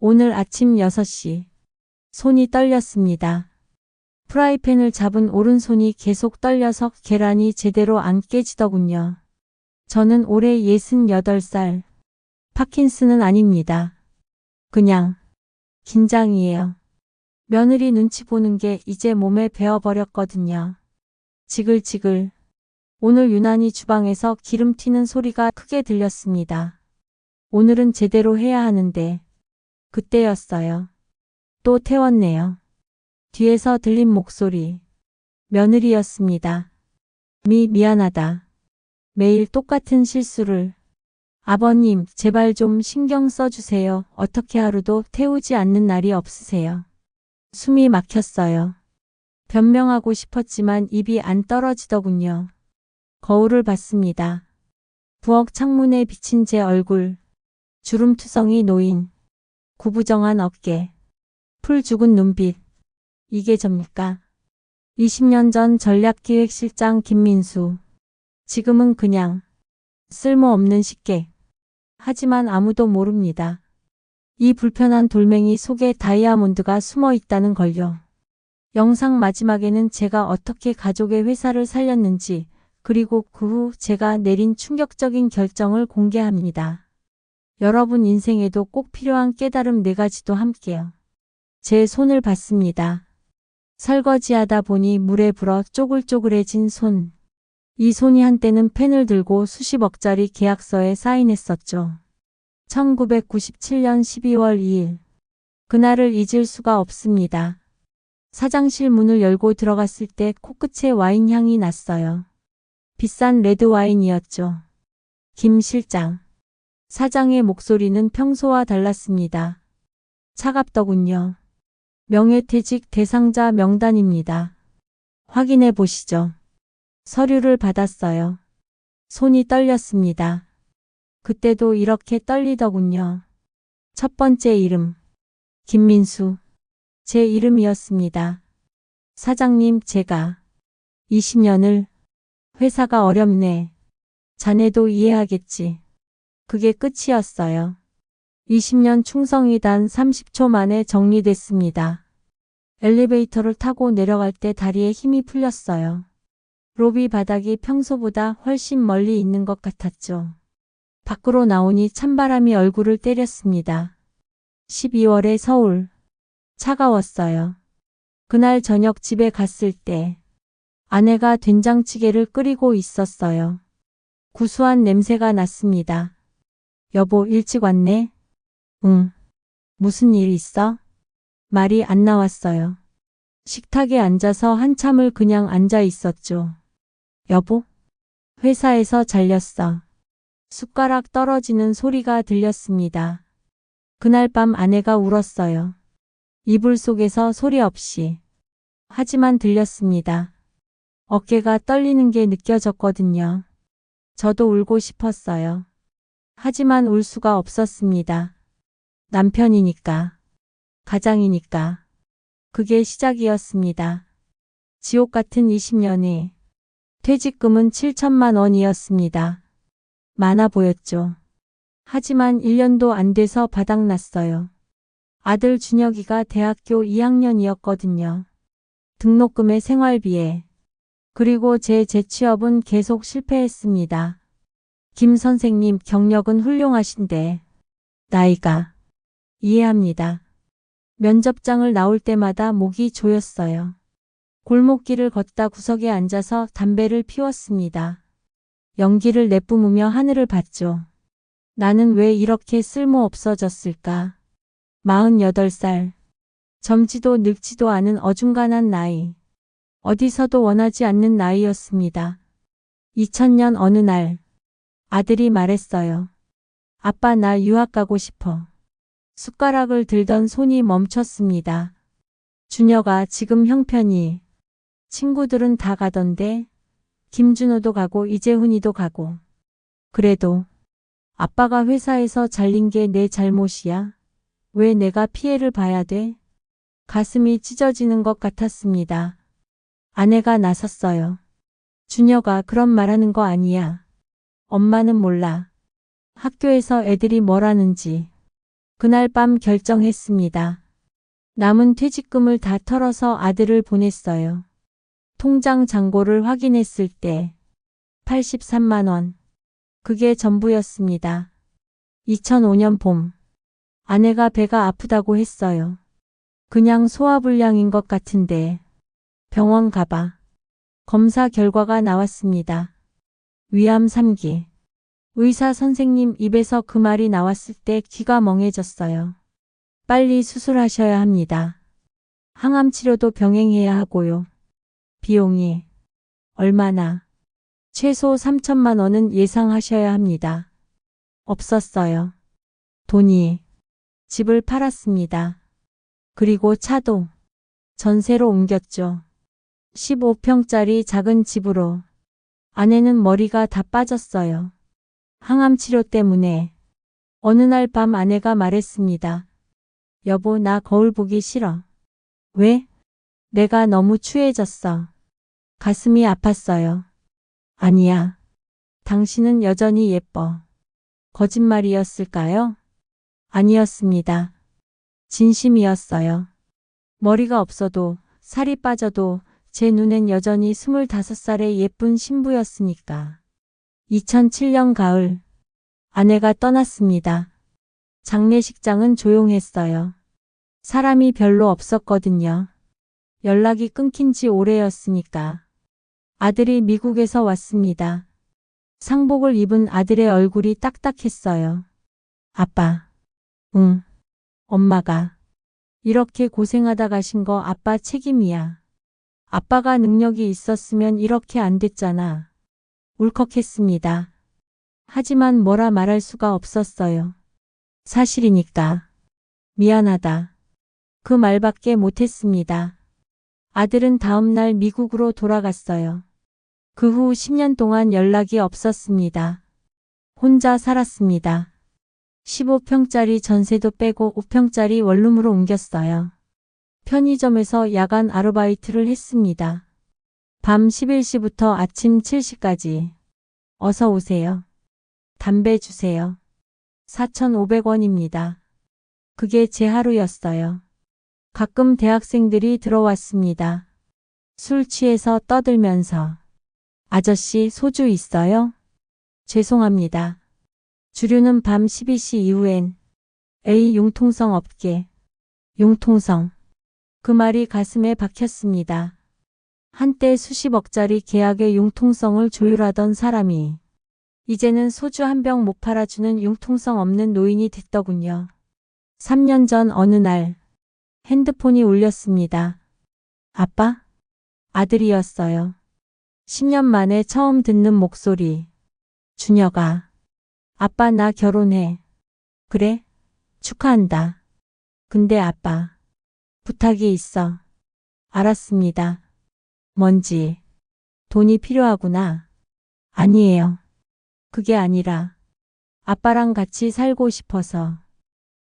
오늘 아침 6시. 손이 떨렸습니다. 프라이팬을 잡은 오른손이 계속 떨려서 계란이 제대로 안 깨지더군요. 저는 올해 68살. 파킨슨은 아닙니다. 그냥 긴장이에요. 며느리 눈치 보는 게 이제 몸에 배어버렸거든요. 지글지글. 오늘 유난히 주방에서 기름 튀는 소리가 크게 들렸습니다. 오늘은 제대로 해야 하는데 그때였어요. 또 태웠네요. 뒤에서 들린 목소리. 며느리였습니다. 미안하다. 매일 똑같은 실수를. 아버님, 제발 좀 신경 써주세요. 어떻게 하루도 태우지 않는 날이 없으세요. 숨이 막혔어요. 변명하고 싶었지만 입이 안 떨어지더군요. 거울을 봤습니다. 부엌 창문에 비친 제 얼굴. 주름투성이 놓인 구부정한 어깨. 풀 죽은 눈빛. 이게 접니까? 20년 전 전략기획실장 김민수. 지금은 그냥 쓸모없는 식객. 하지만 아무도 모릅니다. 이 불편한 돌멩이 속에 다이아몬드가 숨어 있다는 걸요. 영상 마지막에는 제가 어떻게 가족의 회사를 살렸는지, 그리고 그 후 제가 내린 충격적인 결정을 공개합니다. 여러분 인생에도 꼭 필요한 깨달음 4가지도 함께요. 제 손을 봤습니다. 설거지하다 보니 물에 불어 쪼글쪼글해진 손. 이 손이 한때는 펜을 들고 수십억짜리 계약서에 사인했었죠. 1997년 12월 2일. 그날을 잊을 수가 없습니다. 사장실 문을 열고 들어갔을 때 코끝에 와인 향이 났어요. 비싼 레드와인이었죠. 김 실장. 사장의 목소리는 평소와 달랐습니다. 차갑더군요. 명예퇴직 대상자 명단입니다. 확인해 보시죠. 서류를 받았어요. 손이 떨렸습니다. 그때도 이렇게 떨리더군요. 첫 번째 이름. 김민수. 제 이름이었습니다. 사장님, 제가 20년을 회사가 어렵네. 자네도 이해하겠지. 그게 끝이었어요. 20년 충성이 단 30초 만에 정리됐습니다. 엘리베이터를 타고 내려갈 때 다리에 힘이 풀렸어요. 로비 바닥이 평소보다 훨씬 멀리 있는 것 같았죠. 밖으로 나오니 찬바람이 얼굴을 때렸습니다. 12월의 서울. 차가웠어요. 그날 저녁 집에 갔을 때 아내가 된장찌개를 끓이고 있었어요. 구수한 냄새가 났습니다. 여보, 일찍 왔네? 응. 무슨 일 있어? 말이 안 나왔어요. 식탁에 앉아서 한참을 그냥 앉아 있었죠. 여보? 회사에서 잘렸어. 숟가락 떨어지는 소리가 들렸습니다. 그날 밤 아내가 울었어요. 이불 속에서 소리 없이. 하지만 들렸습니다. 어깨가 떨리는 게 느껴졌거든요. 저도 울고 싶었어요. 하지만 울 수가 없었습니다. 남편이니까. 가장이니까. 그게 시작이었습니다. 지옥 같은 20년이. 퇴직금은 7천만 원이었습니다. 많아 보였죠. 하지만 1년도 안 돼서 바닥났어요. 아들 준혁이가 대학교 2학년이었거든요. 등록금에 생활비에. 그리고 제 재취업은 계속 실패했습니다. 김 선생님, 경력은 훌륭하신데 나이가. 이해합니다. 면접장을 나올 때마다 목이 조였어요. 골목길을 걷다 구석에 앉아서 담배를 피웠습니다. 연기를 내뿜으며 하늘을 봤죠. 나는 왜 이렇게 쓸모없어졌을까? 48살. 젊지도 늙지도 않은 어중간한 나이. 어디서도 원하지 않는 나이였습니다. 2000년 어느 날 아들이 말했어요. 아빠, 나 유학 가고 싶어. 숟가락을 들던 손이 멈췄습니다. 준혁아, 지금 형편이. 친구들은 다 가던데. 김준호도 가고 이재훈이도 가고. 그래도 아빠가 회사에서 잘린 게 내 잘못이야? 왜 내가 피해를 봐야 돼? 가슴이 찢어지는 것 같았습니다. 아내가 나섰어요. 준혁아, 그런 말하는 거 아니야. 엄마는 몰라. 학교에서 애들이 뭘 하는지. 그날 밤 결정했습니다. 남은 퇴직금을 다 털어서 아들을 보냈어요. 통장 잔고를 확인했을 때 83만 원. 그게 전부였습니다. 2005년 봄. 아내가 배가 아프다고 했어요. 그냥 소화불량인 것 같은데 병원 가봐. 검사 결과가 나왔습니다. 위암 3기. 의사 선생님 입에서 그 말이 나왔을 때 귀가 멍해졌어요. 빨리 수술하셔야 합니다. 항암 치료도 병행해야 하고요. 비용이 얼마나? 최소 3천만 원은 예상하셔야 합니다. 없었어요. 돈이. 집을 팔았습니다. 그리고 차도 전세로 옮겼죠. 15평짜리 작은 집으로. 아내는 머리가 다 빠졌어요. 항암 치료 때문에. 어느 날 밤 아내가 말했습니다. 여보, 나 거울 보기 싫어. 왜? 내가 너무 추해졌어. 가슴이 아팠어요. 아니야. 당신은 여전히 예뻐. 거짓말이었을까요? 아니었습니다. 진심이었어요. 머리가 없어도, 살이 빠져도 제 눈엔 여전히 25살의 예쁜 신부였으니까. 2007년 가을. 아내가 떠났습니다. 장례식장은 조용했어요. 사람이 별로 없었거든요. 연락이 끊긴 지 오래였으니까. 아들이 미국에서 왔습니다. 상복을 입은 아들의 얼굴이 딱딱했어요. 아빠. 응. 엄마가. 이렇게 고생하다 가신 거 아빠 책임이야. 아빠가 능력이 있었으면 이렇게 안 됐잖아. 울컥했습니다. 하지만 뭐라 말할 수가 없었어요. 사실이니까. 미안하다. 그 말밖에 못했습니다. 아들은 다음 날 미국으로 돌아갔어요. 그 후 10년 동안 연락이 없었습니다. 혼자 살았습니다. 15평짜리 전세도 빼고 5평짜리 원룸으로 옮겼어요. 편의점에서 야간 아르바이트를 했습니다. 밤 11시부터 아침 7시까지. 어서 오세요. 담배 주세요. 4,500원입니다. 그게 제 하루였어요. 가끔 대학생들이 들어왔습니다. 술 취해서 떠들면서 아저씨 소주 있어요? 죄송합니다. 주류는 밤 12시 이후엔 A 융통성 업계. 융통성. 그 말이 가슴에 박혔습니다. 한때 수십억짜리 계약의 융통성을 조율하던 사람이 이제는 소주 한 병 못 팔아주는 융통성 없는 노인이 됐더군요. 3년 전 어느 날 핸드폰이 울렸습니다. 아빠? 아들이었어요. 10년 만에 처음 듣는 목소리. 준혁아. 아빠 나 결혼해. 그래? 축하한다. 근데 아빠. 부탁이 있어. 알았습니다. 뭔지. 돈이 필요하구나. 아니에요. 그게 아니라 아빠랑 같이 살고 싶어서.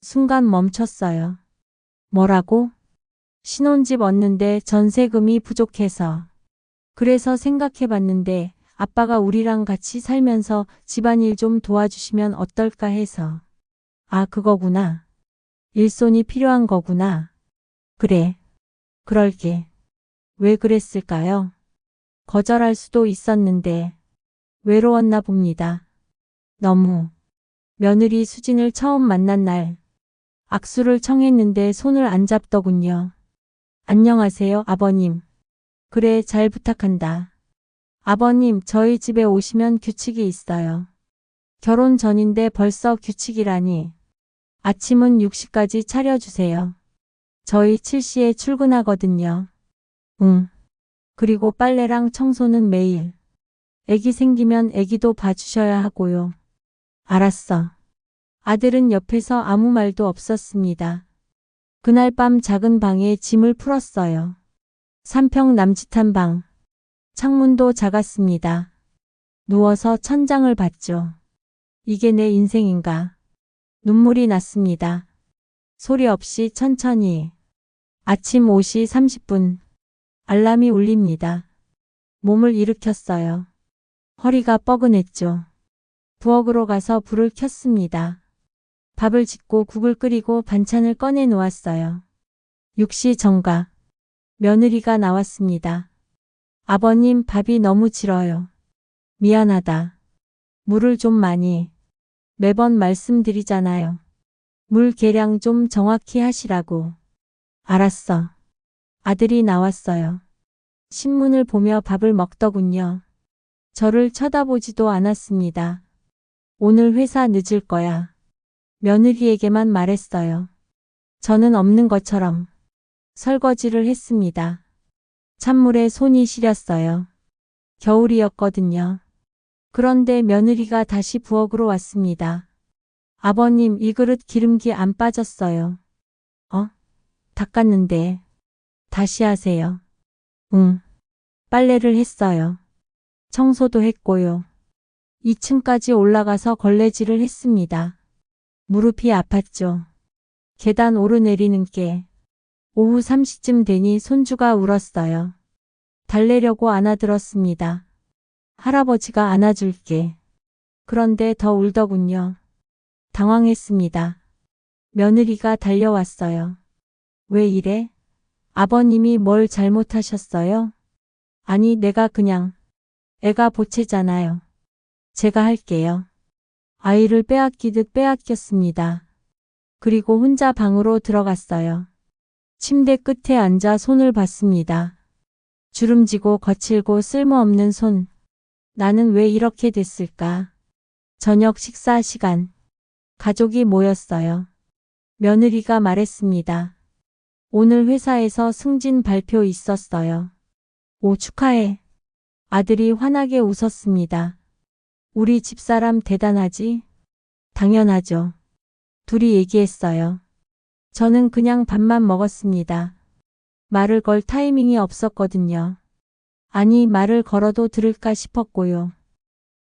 순간 멈췄어요. 뭐라고? 신혼집 얻는데 전세금이 부족해서. 그래서 생각해봤는데 아빠가 우리랑 같이 살면서 집안일 좀 도와주시면 어떨까 해서. 아, 그거구나. 일손이 필요한 거구나. 그래. 그럴게. 왜 그랬을까요? 거절할 수도 있었는데 외로웠나 봅니다. 너무. 며느리 수진을 처음 만난 날 악수를 청했는데 손을 안 잡더군요. 안녕하세요, 아버님. 그래, 잘 부탁한다. 아버님, 저희 집에 오시면 규칙이 있어요. 결혼 전인데 벌써 규칙이라니. 아침은 6시까지 차려주세요. 저희 7시에 출근하거든요. 응. 그리고 빨래랑 청소는 매일. 애기 생기면 애기도 봐주셔야 하고요. 알았어. 아들은 옆에서 아무 말도 없었습니다. 그날 밤 작은 방에 짐을 풀었어요. 3평 남짓한 방. 창문도 작았습니다. 누워서 천장을 봤죠. 이게 내 인생인가. 눈물이 났습니다. 소리 없이 천천히. 아침 5시 30분. 알람이 울립니다. 몸을 일으켰어요. 허리가 뻐근했죠. 부엌으로 가서 불을 켰습니다. 밥을 짓고 국을 끓이고 반찬을 꺼내 놓았어요. 6시 정각. 며느리가 나왔습니다. 아버님, 밥이 너무 질어요. 미안하다. 물을 좀 많이. 매번 말씀드리잖아요. 물 계량 좀 정확히 하시라고. 알았어. 아들이 나왔어요. 신문을 보며 밥을 먹더군요. 저를 쳐다보지도 않았습니다. 오늘 회사 늦을 거야. 며느리에게만 말했어요. 저는 없는 것처럼 설거지를 했습니다. 찬물에 손이 시렸어요. 겨울이었거든요. 그런데 며느리가 다시 부엌으로 왔습니다. 아버님, 이 그릇 기름기 안 빠졌어요. 닦았는데. 다시 하세요. 응. 빨래를 했어요. 청소도 했고요. 2층까지 올라가서 걸레질을 했습니다. 무릎이 아팠죠. 계단 오르내리는 게. 오후 3시쯤 되니 손주가 울었어요. 달래려고 안아들었습니다. 할아버지가 안아줄게. 그런데 더 울더군요. 당황했습니다. 며느리가 달려왔어요. 왜 이래? 아버님이 뭘 잘못하셨어요? 아니, 내가 그냥. 애가 보채잖아요. 제가 할게요. 아이를 빼앗기듯 빼앗겼습니다. 그리고 혼자 방으로 들어갔어요. 침대 끝에 앉아 손을 봤습니다. 주름지고 거칠고 쓸모없는 손. 나는 왜 이렇게 됐을까? 저녁 식사 시간. 가족이 모였어요. 며느리가 말했습니다. 오늘 회사에서 승진 발표 있었어요. 오, 축하해. 아들이 환하게 웃었습니다. 우리 집사람 대단하지? 당연하죠. 둘이 얘기했어요. 저는 그냥 밥만 먹었습니다. 말을 걸 타이밍이 없었거든요. 아니, 말을 걸어도 들을까 싶었고요.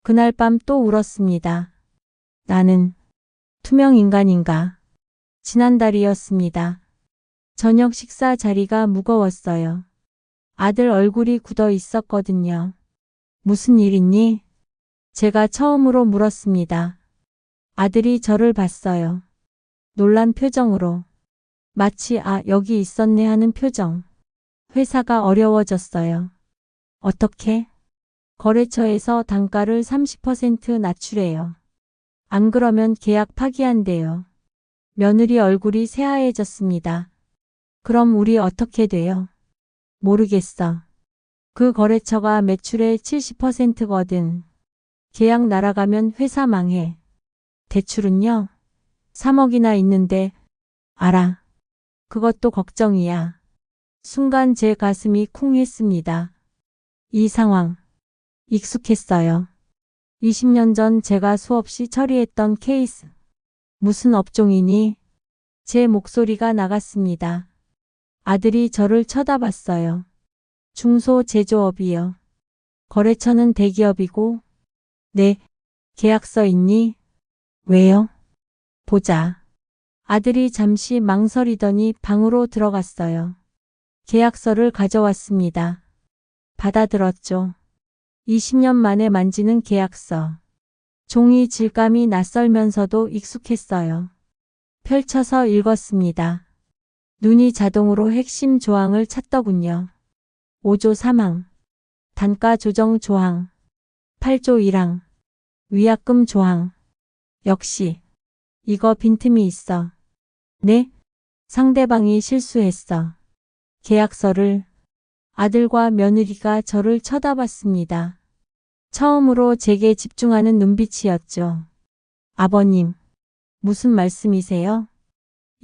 그날 밤 또 울었습니다. 나는 투명 인간인가? 지난달이었습니다. 저녁 식사 자리가 무거웠어요. 아들 얼굴이 굳어 있었거든요. 무슨 일 있니? 제가 처음으로 물었습니다. 아들이 저를 봤어요. 놀란 표정으로. 마치 여기 있었네 하는 표정. 회사가 어려워졌어요. 어떻게? 거래처에서 단가를 30% 낮추래요. 안 그러면 계약 파기한대요. 며느리 얼굴이 새하얘졌습니다. 그럼 우리 어떻게 돼요? 모르겠어. 그 거래처가 매출의 70%거든. 계약 날아가면 회사 망해. 대출은요? 3억이나 있는데. 알아. 그것도 걱정이야. 순간 제 가슴이 쿵 했습니다. 이 상황. 익숙했어요. 20년 전 제가 수없이 처리했던 케이스. 무슨 업종이니? 제 목소리가 나갔습니다. 아들이 저를 쳐다봤어요. 중소제조업이요. 거래처는 대기업이고. 네. 계약서 있니? 왜요? 보자. 아들이 잠시 망설이더니 방으로 들어갔어요. 계약서를 가져왔습니다. 받아들었죠. 20년 만에 만지는 계약서. 종이 질감이 낯설면서도 익숙했어요. 펼쳐서 읽었습니다. 눈이 자동으로 핵심 조항을 찾더군요. 5조 3항. 단가 조정 조항. 8조 1항. 위약금 조항. 역시. 이거 빈틈이 있어. 네? 상대방이 실수했어. 계약서를. 아들과 며느리가 저를 쳐다봤습니다. 처음으로 제게 집중하는 눈빛이었죠. 아버님, 무슨 말씀이세요?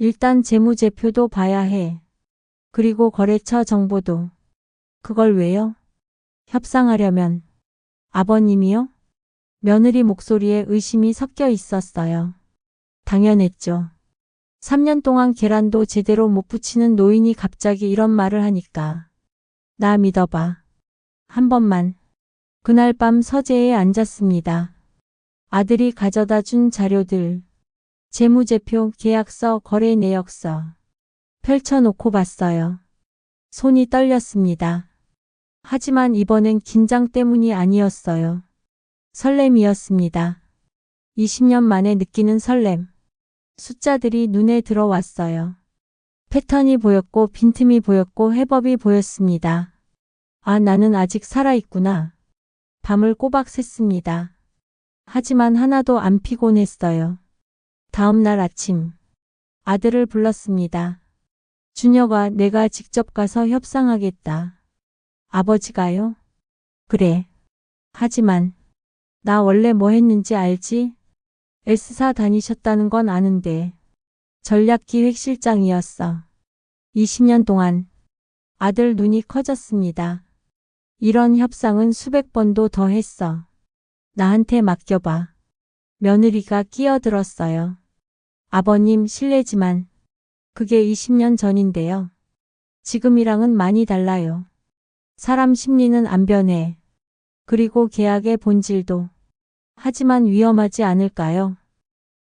일단 재무제표도 봐야 해. 그리고 거래처 정보도. 그걸 왜요? 협상하려면. 아버님이요? 며느리 목소리에 의심이 섞여 있었어요. 당연했죠. 3년 동안 계란도 제대로 못 부치는 노인이 갑자기 이런 말을 하니까. 나 믿어봐. 한 번만. 그날 밤 서재에 앉았습니다. 아들이 가져다 준 자료들. 재무제표, 계약서, 거래 내역서. 펼쳐놓고 봤어요. 손이 떨렸습니다. 하지만 이번엔 긴장 때문이 아니었어요. 설렘이었습니다. 20년 만에 느끼는 설렘. 숫자들이 눈에 들어왔어요. 패턴이 보였고 빈틈이 보였고 해법이 보였습니다. 아, 나는 아직 살아있구나. 밤을 꼬박 샜습니다. 하지만 하나도 안 피곤했어요. 다음 날 아침 아들을 불렀습니다. 준혁아, 내가 직접 가서 협상하겠다. 아버지가요? 그래. 하지만 나 원래 뭐 했는지 알지? S사 다니셨다는 건 아는데 전략기획실장이었어. 20년 동안. 아들 눈이 커졌습니다. 이런 협상은 수백 번도 더 했어. 나한테 맡겨봐. 며느리가 끼어들었어요. 아버님, 실례지만 그게 20년 전인데요. 지금이랑은 많이 달라요. 사람 심리는 안 변해. 그리고 계약의 본질도. 하지만 위험하지 않을까요?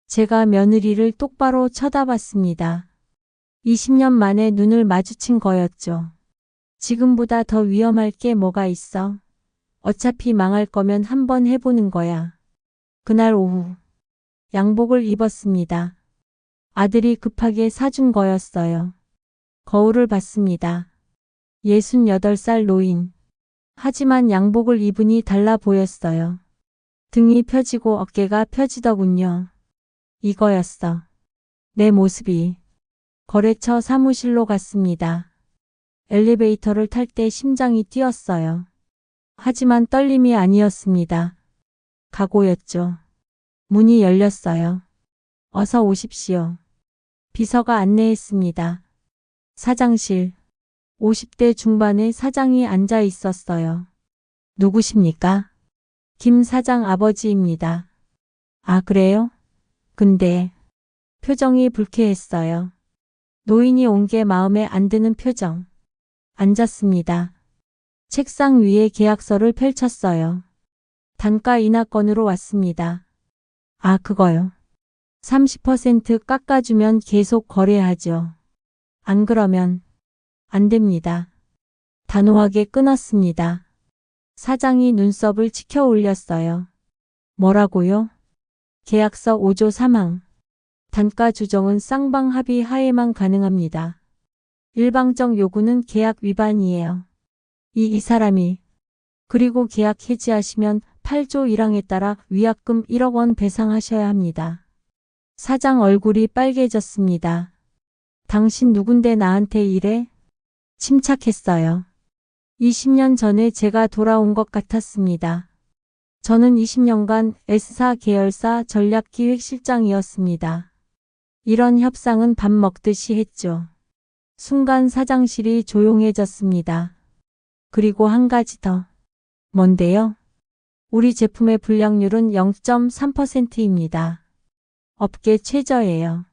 제가 며느리를 똑바로 쳐다봤습니다. 20년 만에 눈을 마주친 거였죠. 지금보다 더 위험할 게 뭐가 있어? 어차피 망할 거면 한번 해보는 거야. 그날 오후 양복을 입었습니다. 아들이 급하게 사준 거였어요. 거울을 봤습니다. 68살 노인. 하지만 양복을 입으니 달라 보였어요. 등이 펴지고 어깨가 펴지더군요. 이거였어. 내 모습이. 거래처 사무실로 갔습니다. 엘리베이터를 탈 때 심장이 뛰었어요. 하지만 떨림이 아니었습니다. 각오였죠. 문이 열렸어요. 어서 오십시오. 비서가 안내했습니다. 사장실. 50대 중반의 사장이 앉아 있었어요. 누구십니까? 김 사장 아버지입니다. 아, 그래요? 근데 표정이 불쾌했어요. 노인이 온 게 마음에 안 드는 표정. 앉았습니다. 책상 위에 계약서를 펼쳤어요. 단가 인하권으로 왔습니다. 아, 그거요. 30% 깎아주면 계속 거래하죠. 안 그러면 안 됩니다. 단호하게 끊었습니다. 사장이 눈썹을 치켜 올렸어요. 뭐라고요? 계약서 5조 3항. 단가 조정은 쌍방 합의 하에만 가능합니다. 일방적 요구는 계약 위반이에요. 이 사람이. 그리고 계약 해지하시면 8조 1항에 따라 위약금 1억 원 배상하셔야 합니다. 사장 얼굴이 빨개졌습니다. 당신 누군데 나한테 이래? 침착했어요. 20년 전에 제가 돌아온 것 같았습니다. 저는 20년간 S사 계열사 전략기획실장이었습니다. 이런 협상은 밥 먹듯이 했죠. 순간 사장실이 조용해졌습니다. 그리고 한 가지 더. 뭔데요? 우리 제품의 불량률은 0.3%입니다. 업계 최저예요.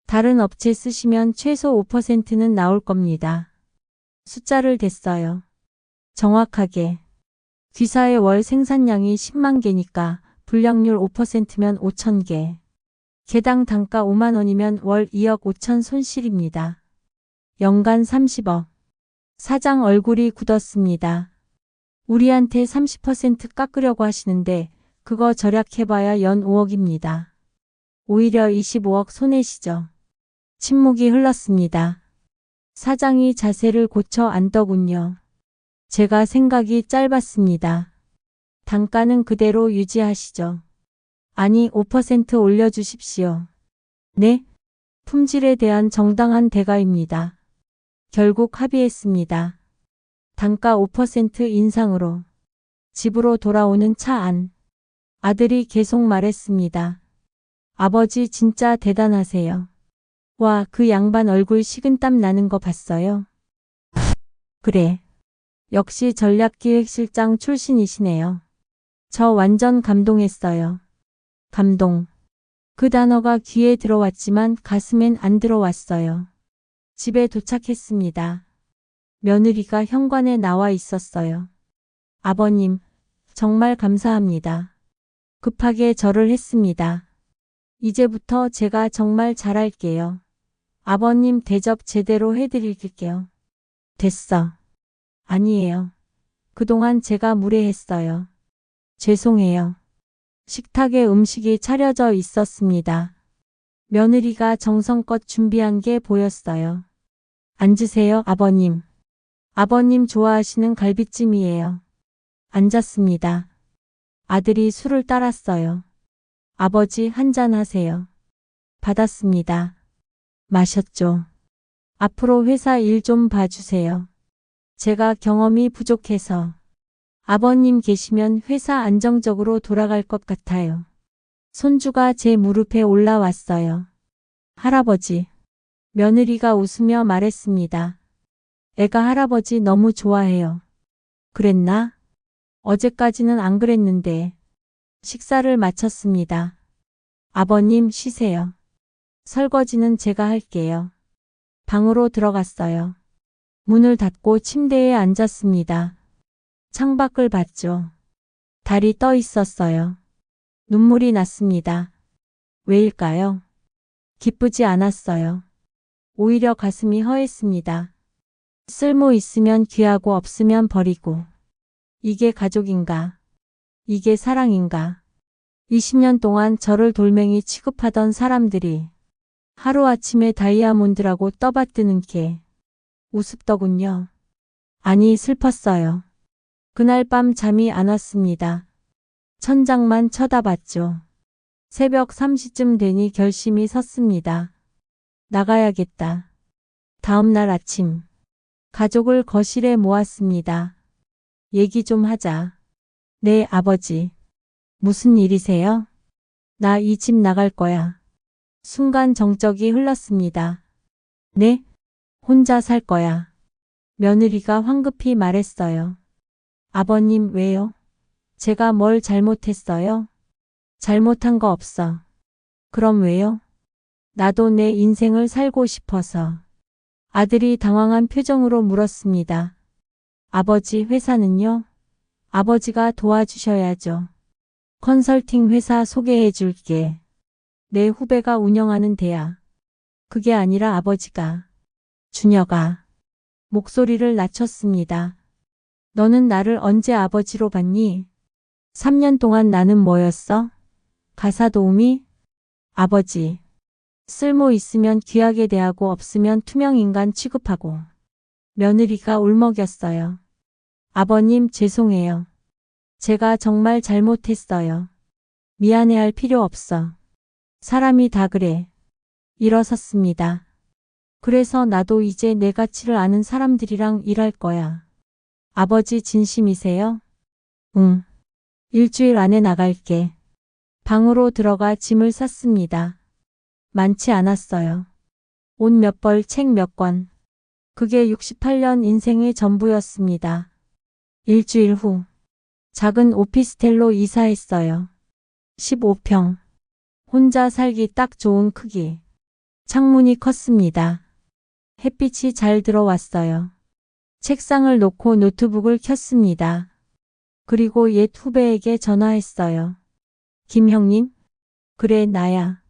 다른 업체 쓰시면 최소 5%는 나올 겁니다. 숫자를 댔어요. 정확하게. 귀사의 월 생산량이 10만 개니까 불량률 5%면 5천 개. 개당 단가 5만 원이면 월 2억 5천 손실입니다. 연간 30억. 사장 얼굴이 굳었습니다. 우리한테 30% 깎으려고 하시는데 그거 절약해봐야 연 5억입니다. 오히려 25억 손해시죠. 침묵이 흘렀습니다. 사장이 자세를 고쳐 앉더군요. 제가 생각이 짧았습니다. 단가는 그대로 유지하시죠. 아니, 5% 올려주십시오. 네? 품질에 대한 정당한 대가입니다. 결국 합의했습니다. 단가 5% 인상으로. 집으로 돌아오는 차 안. 아들이 계속 말했습니다. 아버지 진짜 대단하세요. 와, 그 양반 얼굴 식은땀 나는 거 봤어요? 그래. 역시 전략기획실장 출신이시네요. 저 완전 감동했어요. 감동. 그 단어가 귀에 들어왔지만 가슴엔 안 들어왔어요. 집에 도착했습니다. 며느리가 현관에 나와 있었어요. 아버님, 정말 감사합니다. 급하게 절을 했습니다. 이제부터 제가 정말 잘할게요. 아버님 대접 제대로 해드릴게요. 됐어. 아니에요. 그동안 제가 무례했어요. 죄송해요. 식탁에 음식이 차려져 있었습니다. 며느리가 정성껏 준비한 게 보였어요. 앉으세요, 아버님. 아버님 좋아하시는 갈비찜이에요. 앉았습니다. 아들이 술을 따랐어요. 아버지 한잔 하세요. 받았습니다. 마셨죠. 앞으로 회사 일 좀 봐주세요. 제가 경험이 부족해서 아버님 계시면 회사 안정적으로 돌아갈 것 같아요. 손주가 제 무릎에 올라왔어요. 할아버지. 며느리가 웃으며 말했습니다. 애가 할아버지 너무 좋아해요. 그랬나? 어제까지는 안 그랬는데. 식사를 마쳤습니다. 아버님 쉬세요. 설거지는 제가 할게요. 방으로 들어갔어요. 문을 닫고 침대에 앉았습니다. 창밖을 봤죠. 달이 떠 있었어요. 눈물이 났습니다. 왜일까요? 기쁘지 않았어요. 오히려 가슴이 허했습니다. 쓸모 있으면 귀하고 없으면 버리고. 이게 가족인가? 이게 사랑인가? 20년 동안 저를 돌멩이 취급하던 사람들이 하루아침에 다이아몬드라고 떠받드는 게 우습더군요. 아니 슬펐어요. 그날 밤 잠이 안 왔습니다. 천장만 쳐다봤죠. 새벽 3시쯤 되니 결심이 섰습니다. 나가야겠다. 다음 날 아침 가족을 거실에 모았습니다. 얘기 좀 하자. 네, 아버지. 무슨 일이세요? 나 이 집 나갈 거야. 순간 정적이 흘렀습니다. 네? 혼자 살 거야. 며느리가 황급히 말했어요. 아버님 왜요? 제가 뭘 잘못했어요? 잘못한 거 없어. 그럼 왜요? 나도 내 인생을 살고 싶어서. 아들이 당황한 표정으로 물었습니다. 아버지 회사는요? 아버지가 도와주셔야죠. 컨설팅 회사 소개해 줄게. 내 후배가 운영하는 데야. 그게 아니라 아버지가. 주녀가 목소리를 낮췄습니다. 너는 나를 언제 아버지로 봤니? 3년 동안 나는 뭐였어? 가사 도우미? 아버지. 쓸모 있으면 귀하게 대하고 없으면 투명인간 취급하고. 며느리가 울먹였어요. 아버님 죄송해요. 제가 정말 잘못했어요. 미안해할 필요 없어. 사람이 다 그래. 일어섰습니다. 그래서 나도 이제 내 가치를 아는 사람들이랑 일할 거야. 아버지 진심이세요? 응. 일주일 안에 나갈게. 방으로 들어가 짐을 쌌습니다. 많지 않았어요. 옷 몇 벌, 책 몇 권. 그게 68년 인생의 전부였습니다. 일주일 후 작은 오피스텔로 이사했어요. 15평. 혼자 살기 딱 좋은 크기. 창문이 컸습니다. 햇빛이 잘 들어왔어요. 책상을 놓고 노트북을 켰습니다. 그리고 옛 후배에게 전화했어요. 김 형님? 그래 나야.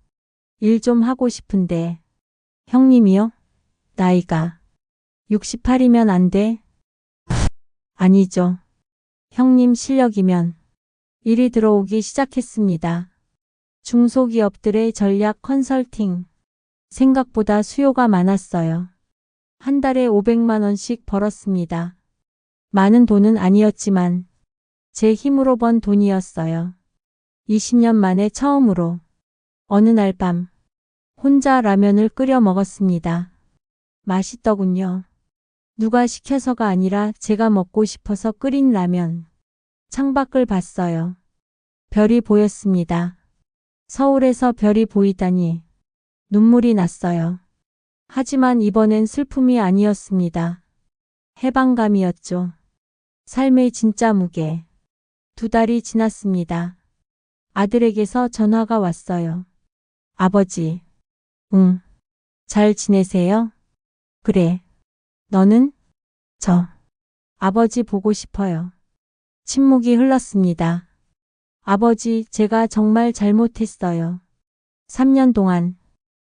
일 좀 하고 싶은데. 형님이요? 나이가 68이면 안 돼? 아니죠. 형님 실력이면. 일이 들어오기 시작했습니다. 중소기업들의 전략 컨설팅. 생각보다 수요가 많았어요. 한 달에 500만 원씩 벌었습니다. 많은 돈은 아니었지만 제 힘으로 번 돈이었어요. 20년 만에 처음으로 어느 날 밤 혼자 라면을 끓여 먹었습니다. 맛있더군요. 누가 시켜서가 아니라 제가 먹고 싶어서 끓인 라면. 창밖을 봤어요. 별이 보였습니다. 서울에서 별이 보이다니 눈물이 났어요. 하지만 이번엔 슬픔이 아니었습니다. 해방감이었죠. 삶의 진짜 무게. 2달이 지났습니다. 아들에게서 전화가 왔어요. 아버지. 응. 잘 지내세요? 그래. 너는? 저. 아버지 보고 싶어요. 침묵이 흘렀습니다. 아버지, 제가 정말 잘못했어요. 3년 동안,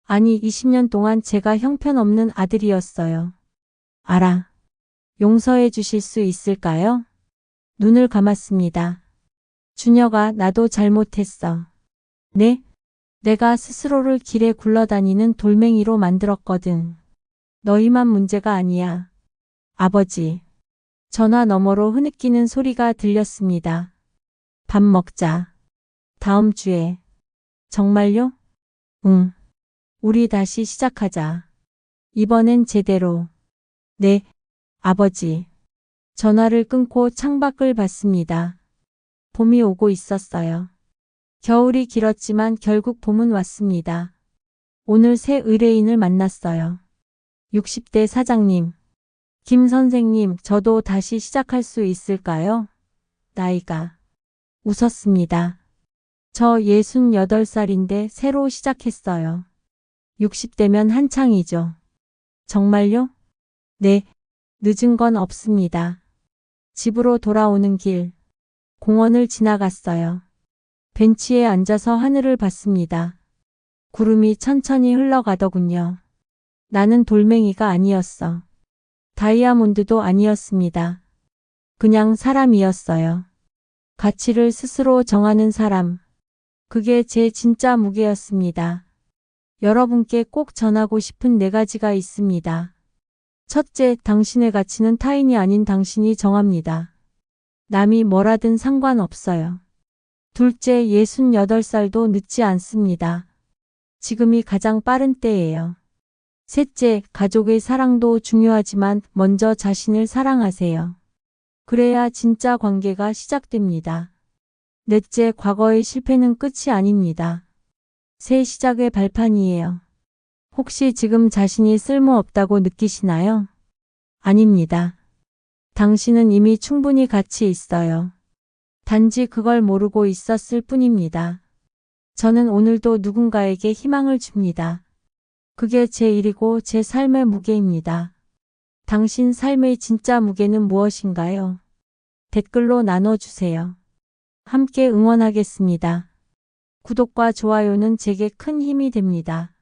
아니 20년 동안 제가 형편없는 아들이었어요. 알아. 용서해 주실 수 있을까요? 눈을 감았습니다. 주녀가 나도 잘못했어. 네? 내가 스스로를 길에 굴러다니는 돌멩이로 만들었거든. 너희만 문제가 아니야. 아버지. 전화 너머로 흐느끼는 소리가 들렸습니다. 밥 먹자. 다음 주에. 정말요? 응. 우리 다시 시작하자. 이번엔 제대로. 네, 아버지. 전화를 끊고 창밖을 봤습니다. 봄이 오고 있었어요. 겨울이 길었지만 결국 봄은 왔습니다. 오늘 새 의뢰인을 만났어요. 60대 사장님. 김 선생님, 저도 다시 시작할 수 있을까요? 나이가. 웃었습니다. 저 68살인데 새로 시작했어요. 60대면 한창이죠. 정말요? 네, 늦은 건 없습니다. 집으로 돌아오는 길, 공원을 지나갔어요. 벤치에 앉아서 하늘을 봤습니다. 구름이 천천히 흘러가더군요. 나는 돌멩이가 아니었어. 다이아몬드도 아니었습니다. 그냥 사람이었어요. 가치를 스스로 정하는 사람. 그게 제 진짜 무게였습니다. 여러분께 꼭 전하고 싶은 4가지가 있습니다. 첫째, 당신의 가치는 타인이 아닌 당신이 정합니다. 남이 뭐라든 상관없어요. 둘째, 68살도 늦지 않습니다. 지금이 가장 빠른 때예요. 셋째, 가족의 사랑도 중요하지만 먼저 자신을 사랑하세요. 그래야 진짜 관계가 시작됩니다. 넷째, 과거의 실패는 끝이 아닙니다. 새 시작의 발판이에요. 혹시 지금 자신이 쓸모없다고 느끼시나요? 아닙니다. 당신은 이미 충분히 가치 있어요. 단지 그걸 모르고 있었을 뿐입니다. 저는 오늘도 누군가에게 희망을 줍니다. 그게 제 일이고 제 삶의 무게입니다. 당신 삶의 진짜 무게는 무엇인가요? 댓글로 나눠주세요. 함께 응원하겠습니다. 구독과 좋아요는 제게 큰 힘이 됩니다.